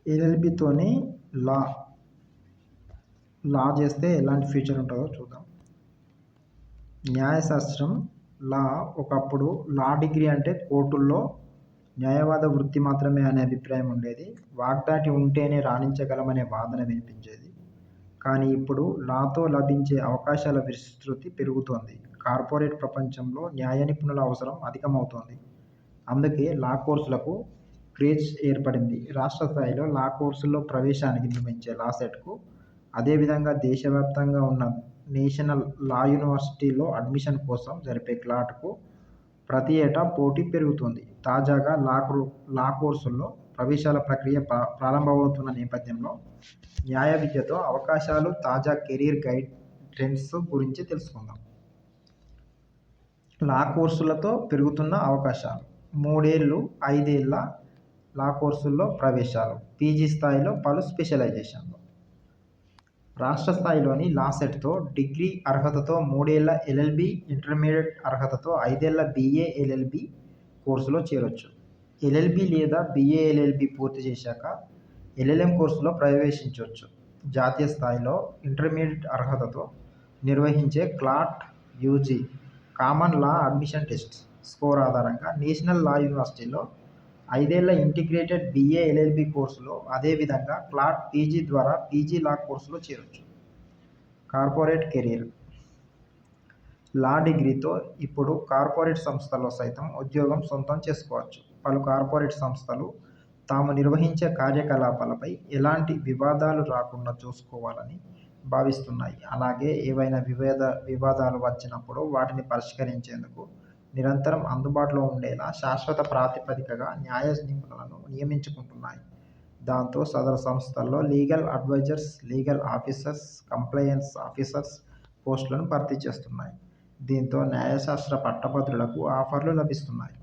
ఎల్ఎల్బితోని లా లా చేస్తే ఎలాంటి ఫ్యూచర్ ఉంటుందో చూద్దాం. న్యాయశాస్త్రం లా ఒకప్పుడు లా డిగ్రీ అంటే కోర్టుల్లో న్యాయవాద వృత్తి మాత్రమే అనే అభిప్రాయం ఉండేది. వాగ్దాటి ఉంటేనే రాణించగలమనే వాదన వినిపించేది. కానీ ఇప్పుడు లాతో లభించే అవకాశాల విస్తృతి పెరుగుతోంది. కార్పొరేట్ ప్రపంచంలో న్యాయ నిపుణుల అవసరం అధికమవుతోంది. అందుకే లా కోర్సులకు క్రేజ్ ఏర్పడింది. రాష్ట్ర స్థాయిలో లా కోర్సుల్లో ప్రవేశానికి నిర్వహించే లాసెట్కు, అదేవిధంగా దేశవ్యాప్తంగా ఉన్న నేషనల్ లా యూనివర్సిటీలో అడ్మిషన్ కోసం జరిపే క్లాట్కు ప్రతి ఏటా పోటీ పెరుగుతోంది. తాజాగా లా కోర్సుల్లో ప్రవేశాల ప్రక్రియ ప్రారంభమవుతున్న నేపథ్యంలో న్యాయ విద్యతో అవకాశాలు, తాజా కెరీర్ గైడ్ ట్రెండ్స్ గురించి తెలుసుకుందాం. లా కోర్సులతో పెరుగుతున్న అవకాశాలు. 3 ఏళ్లు, 5 ఏళ్ల లా కోర్సుల్లో ప్రవేశాలు. పీజీ స్థాయిలో పలు స్పెషలైజేషన్లు. రాష్ట్ర స్థాయిలోని లాసెట్తో డిగ్రీ అర్హతతో 3 ఏళ్ల ఎల్ఎల్బి, ఇంటర్మీడియట్ అర్హతతో 5 ఏళ్ల బీఏ ఎల్ఎల్బి కోర్సులో చేరొచ్చు. ఎల్ఎల్బి లేదా బీఏ ఎల్ఎల్బి పూర్తి చేశాక ఎల్ఎల్ఎం కోర్సులో ప్రవేశించవచ్చు. జాతీయ స్థాయిలో ఇంటర్మీడియట్ అర్హతతో నిర్వహించే క్లాట్ యూజీ కామన్ లా అడ్మిషన్ టెస్ట్ స్కోర్ ఆధారంగా నేషనల్ లా యూనివర్సిటీలో 5 ఏళ్ల ఇంటిగ్రేటెడ్ బీఏ ఎల్ఎల్బి కోర్సులో, అదేవిధంగా క్లాట్ పీజీ ద్వారా పీజీ లా కోర్సులో చేరొచ్చు. Corporate career. లా డిగ్రీతో ఇప్పుడు కార్పొరేట్ సంస్థల్లో సైతం ఉద్యోగం సొంతం చేసుకోవచ్చు. పలు కార్పొరేట్ సంస్థలు తాము నిర్వహించే కార్యకలాపాలపై ఎలాంటి వివాదాలు రాకుండా చూసుకోవాలని భావిస్తున్నాయి. అలాగే ఏవైనా వివాదాలు వచ్చినప్పుడు వాటిని పరిష్కరించేందుకు నిరంతరం అందుబాటులో ఉండేలా శాశ్వత ప్రాతిపదికగా న్యాయ నిపుణులను నియమించుకుంటున్నాయి. దాంతో సదరు సంస్థల్లో legal advisers, legal officers, compliance officers పోస్టులను భర్తీ చేస్తున్నాయి. దీంతో న్యాయశాస్త్ర పట్టభద్రులకు ఆఫర్లు లభిస్తున్నాయి.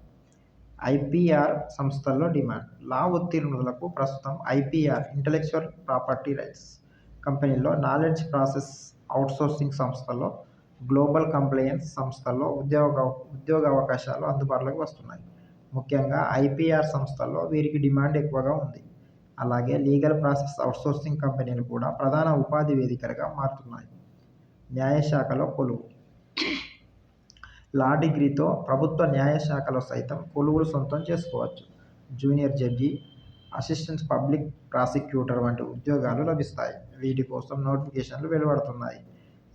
ఐపీఆర్ సంస్థల్లో డిమాండ్. లా ఉత్తీర్ణులకు ప్రస్తుతం ఐపీఆర్, ఇంటలెక్చువల్ ప్రాపర్టీ రైట్స్ కంపెనీల్లో, నాలెడ్జ్ ప్రాసెస్ అవుట్సోర్సింగ్ సంస్థల్లో, గ్లోబల్ కంప్లయన్స్ సంస్థల్లో ఉద్యోగ అవకాశాలు అందుబాటులోకి వస్తున్నాయి. ముఖ్యంగా ఐపీఆర్ సంస్థల్లో వీరికి డిమాండ్ ఎక్కువగా ఉంది. అలాగే లీగల్ ప్రాసెస్ అవుట్సోర్సింగ్ కంపెనీలు కూడా ప్రధాన ఉపాధి వేదికలుగా మారుతున్నాయి. న్యాయశాఖలో కొలువు. లా డిగ్రీతో ప్రభుత్వ న్యాయశాఖలో సైతం కొలువులు సొంతం చేసుకోవచ్చు. Junior judge, assistant public prosecutor వంటి ఉద్యోగాలు లభిస్తాయి. వీటి కోసం నోటిఫికేషన్లు వెలువడుతున్నాయి.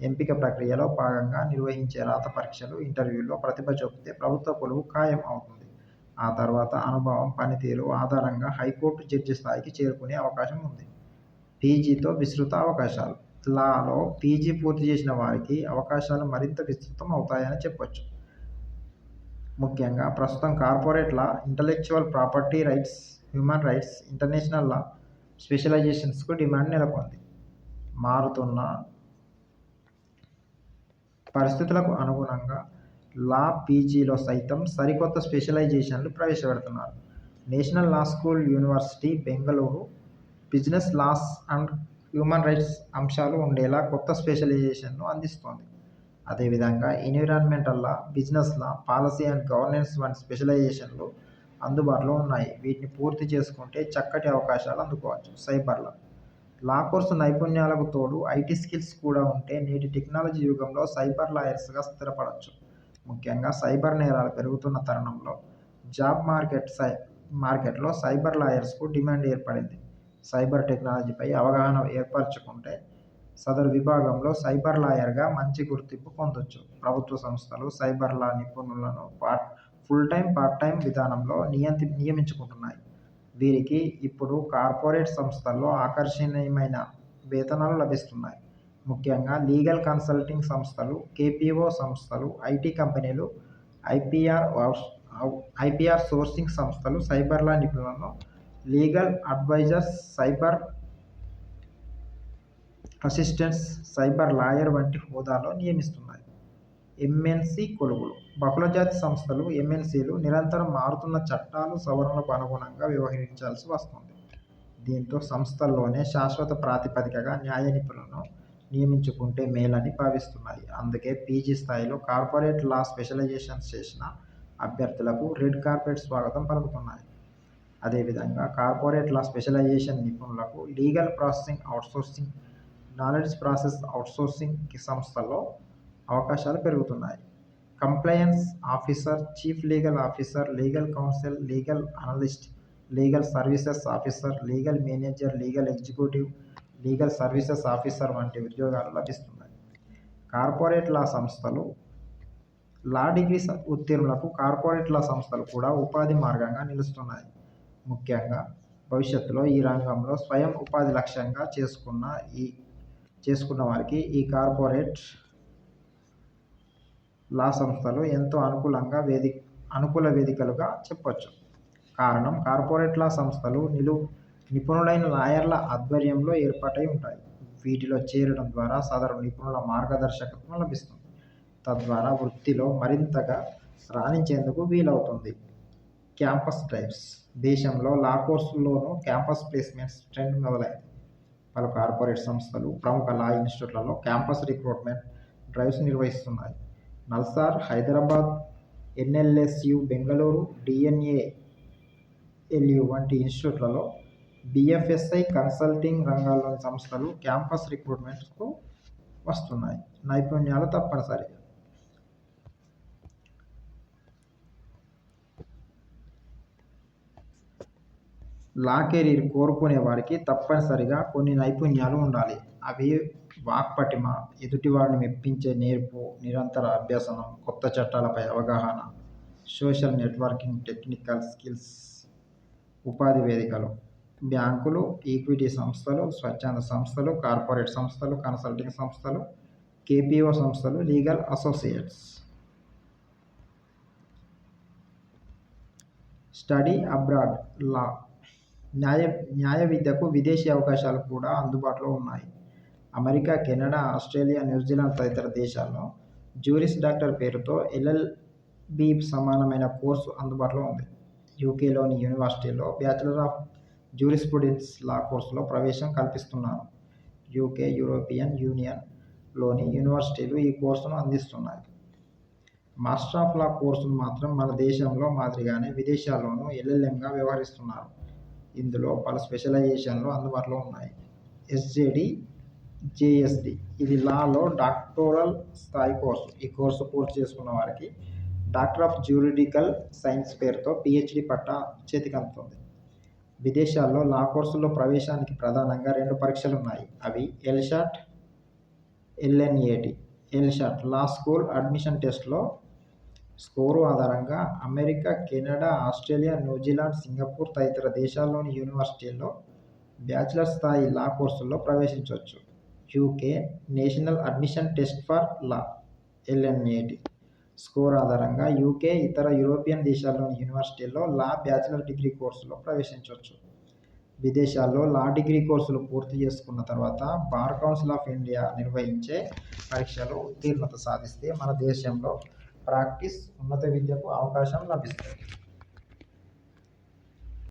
ఎంపిక ప్రక్రియలో భాగంగా నిర్వహించే రాత పరీక్షలు, ఇంటర్వ్యూల్లో ప్రతిభ చూపితే ప్రభుత్వ కొలువు ఖాయం అవుతుంది. ఆ తర్వాత అనుభవం, పనితీరు ఆధారంగా హైకోర్టు జడ్జి స్థాయికి చేరుకునే అవకాశం ఉంది. పీజీతో విస్తృత అవకాశాలు. లాలో పీజీ పూర్తి చేసిన వారికి అవకాశాలు మరింత విస్తృతం అవుతాయని చెప్పొచ్చు. ముఖ్యంగా ప్రస్తుతం corporate law, intellectual property rights, human rights, international law స్పెషలైజేషన్స్కు డిమాండ్ నెలకొంది. మారుతున్న పరిస్థితులకు అనుగుణంగా లా పీజీలో సైతం సరికొత్త స్పెషలైజేషన్లు ప్రవేశపెడుతున్నారు. National law school, university Bengaluru business laws and human rights అంశాలు ఉండేలా కొత్త స్పెషలైజేషన్ను అందిస్తోంది. అదేవిధంగా environmental law, business law, policy and governance వంటి స్పెషలైజేషన్లు అందుబాటులో ఉన్నాయి. వీటిని పూర్తి చేసుకుంటే చక్కటి అవకాశాలు అందుకోవచ్చు. Cyber law. లా కోర్సు నైపుణ్యాలకు తోడు ఐటీ స్కిల్స్ కూడా ఉంటే నేటి టెక్నాలజీ యుగంలో సైబర్ లాయర్స్గా స్థిరపడవచ్చు. ముఖ్యంగా సైబర్ నేరాలు పెరుగుతున్న తరుణంలో జాబ్ మార్కెట్లో సైబర్ లాయర్స్కు డిమాండ్ ఏర్పడింది. సైబర్ టెక్నాలజీపై అవగాహన ఏర్పరచుకుంటే సదరు విభాగంలో సైబర్ లాయర్గా మంచి గుర్తింపు పొందొచ్చు. ప్రభుత్వ సంస్థలు సైబర్ లా నిపుణులను ఫుల్ టైం, పార్ట్ టైం విధానంలో నియమించుకుంటున్నాయి. వీరికి ఇప్పుడు కార్పొరేట్ సంస్థల్లో ఆకర్షణీయమైన వేతనాలు లభిస్తున్నాయి. ముఖ్యంగా లీగల్ కన్సల్టింగ్ సంస్థలు, కేపీఓ సంస్థలు, ఐటీ కంపెనీలు, ఐపీఆర్ సోర్సింగ్ సంస్థలు సైబర్ లా నిపుణులను legal advisers, cyber assistants, cyber lawyer వంటి హోదాలో నియమిస్తున్నాయి. ఎంఎన్సీ కొలువులు. బహుళజాతి సంస్థలు, ఎంఎన్సీలు నిరంతరం మారుతున్న చట్టాలు, సవరణలకు అనుగుణంగా వ్యవహరించాల్సి వస్తుంది. దీంతో సంస్థల్లోనే శాశ్వత ప్రాతిపదికగా న్యాయ నిపుణులను నియమించుకుంటే మేలని భావిస్తున్నాయి. అందుకే పీజీ స్థాయిలో కార్పొరేట్ లా స్పెషలైజేషన్స్ చేసిన అభ్యర్థులకు రెడ్ కార్పెట్ స్వాగతం పలుకుతున్నాయి. అదేవిధంగా కార్పొరేట్ లా స్పెషలైజేషన్ నిపుణులకు legal processing outsourcing, knowledge process outsourcing సంస్థల్లో అవకాశాలు పెరుగుతున్నాయి. Compliance officer, chief legal officer, legal council, legal analyst, legal services officer, legal manager, legal executive, legal services officer వంటి ఉద్యోగాలు లభిస్తున్నాయి. కార్పొరేట్ లా సంస్థలు లా డిగ్రీ ఉత్తీర్ణులకు కార్పొరేట్ లా సంస్థలు కూడా ఉపాధి మార్గంగా నిలుస్తున్నాయి. ముఖ్యంగా భవిష్యత్తులో ఈ రంగంలో స్వయం ఉపాధి లక్ష్యంగా చేసుకున్న వారికి ఈ కార్పొరేట్ లా సంస్థలు ఎంతో అనుకూల వేదికలుగా చెప్పొచ్చు. కారణం, కార్పొరేట్ లా సంస్థలు నిపుణులైన లాయర్ల ఆధ్వర్యంలో ఏర్పాటై ఉంటాయి. వీటిలో చేరడం ద్వారా సదరు నిపుణుల మార్గదర్శకత్వం లభిస్తుంది. తద్వారా వృత్తిలో మరింతగా రాణించేందుకు వీలవుతుంది. Campus drives. దేశంలో లా కోర్సుల్లోనూ క్యాంపస్ ప్లేస్మెంట్స్ ట్రెండ్ మొదలైంది. పలు కార్పొరేట్ సంస్థలు ప్రముఖ లా ఇన్స్టిట్యూట్లలో క్యాంపస్ రిక్రూట్మెంట్ డ్రైవ్స్ నిర్వహిస్తున్నాయి. నల్సార్ హైదరాబాద్, ఎన్ఎల్ఎస్యు బెంగళూరు, డిఎన్ఏఎల్యు వంటి ఇన్స్టిట్యూట్లలో బిఎఫ్ఎస్ఐ కన్సల్టింగ్ రంగాల్లోని సంస్థలు క్యాంపస్ రిక్రూట్మెంట్కు వస్తున్నాయి. నైపుణ్యాలు తప్పనిసరి. లా కెరీర్ కోరుకునే వారికి తప్పనిసరిగా కొన్ని నైపుణ్యాలు ఉండాలి. అవి వాక్పటిమ, ఎదుటివారిని మెప్పించే నేర్పు, నిరంతర అభ్యసనం, కొత్త చట్టాలపై అవగాహన, సోషల్ నెట్వర్కింగ్, టెక్నికల్ స్కిల్స్. ఉపాధి వేదికలు. బ్యాంకులు, ఈక్విటీ సంస్థలు, స్వచ్ఛంద సంస్థలు, కార్పొరేట్ సంస్థలు, కన్సల్టింగ్ సంస్థలు, కేపీఓ సంస్థలు, లీగల్ అసోసియేట్స్. స్టడీ అబ్రాడ్ లా. న్యాయ విద్యకు విదేశీ అవకాశాలు కూడా అందుబాటులో ఉన్నాయి. అమెరికా, కెనడా, ఆస్ట్రేలియా, న్యూజిలాండ్ తదితర దేశాల్లో జ్యూరిస్ డాక్టర్ పేరుతో ఎల్ఎల్బి సమానమైన కోర్సు అందుబాటులో ఉంది. యూకేలోని యూనివర్సిటీల్లో బ్యాచిలర్ ఆఫ్ జ్యూరిస్ప్రుడెన్స్ లా కోర్సులో ప్రవేశం కల్పిస్తున్నారు. యూకే, యూరోపియన్ యూనియన్లోని యూనివర్సిటీలు ఈ కోర్సును అందిస్తున్నాయి. మాస్టర్ ఆఫ్ లా కోర్సును మాత్రం మన దేశంలో మాదిరిగానే విదేశాల్లోనూ ఎల్ఎల్ఎంగా వ్యవహరిస్తున్నారు. ఇందులో పలు స్పెషలైజేషన్లు అందుబాటులో ఉన్నాయి. ఎస్జేడి, జేఎస్డి. ఇది లాలో డాక్టోరల్ స్థాయి కోర్సు. ఈ కోర్సు పూర్తి చేసుకున్న వారికి డాక్టర్ ఆఫ్ జ్యూరిడికల్ సైన్స్ పేరుతో పిహెచ్డి పట్టా చేతికందుతుంది. విదేశాల్లో లా కోర్సుల్లో ప్రవేశానికి ప్రధానంగా 2 పరీక్షలున్నాయి. అవి ఎల్సాట్, ఎల్ఎన్ఏటి. ఎల్సాట్ లా స్కూల్ అడ్మిషన్ టెస్ట్లో స్కోరు ఆధారంగా America, Canada, Australia, New Zealand, Singapore తదితర దేశాల్లోని యూనివర్సిటీల్లో బ్యాచిలర్ స్థాయి లా కోర్సుల్లో ప్రవేశించవచ్చు. UK national admission test for law ఎల్ఎన్ఏటి score ఆధారంగా యూకే, ఇతర యూరోపియన్ దేశాల్లోని యూనివర్సిటీల్లో లా బ్యాచిలర్ డిగ్రీ కోర్సులో ప్రవేశించవచ్చు. విదేశాల్లో లా డిగ్రీ కోర్సులు పూర్తి చేసుకున్న తర్వాత బార్ కౌన్సిల్ ఆఫ్ ఇండియా నిర్వహించే పరీక్షలో ఉత్తీర్ణత సాధిస్తే మన దేశంలో ప్రాక్టీస్, ఉన్నత విద్యకు అవకాశం లభిస్తుంది.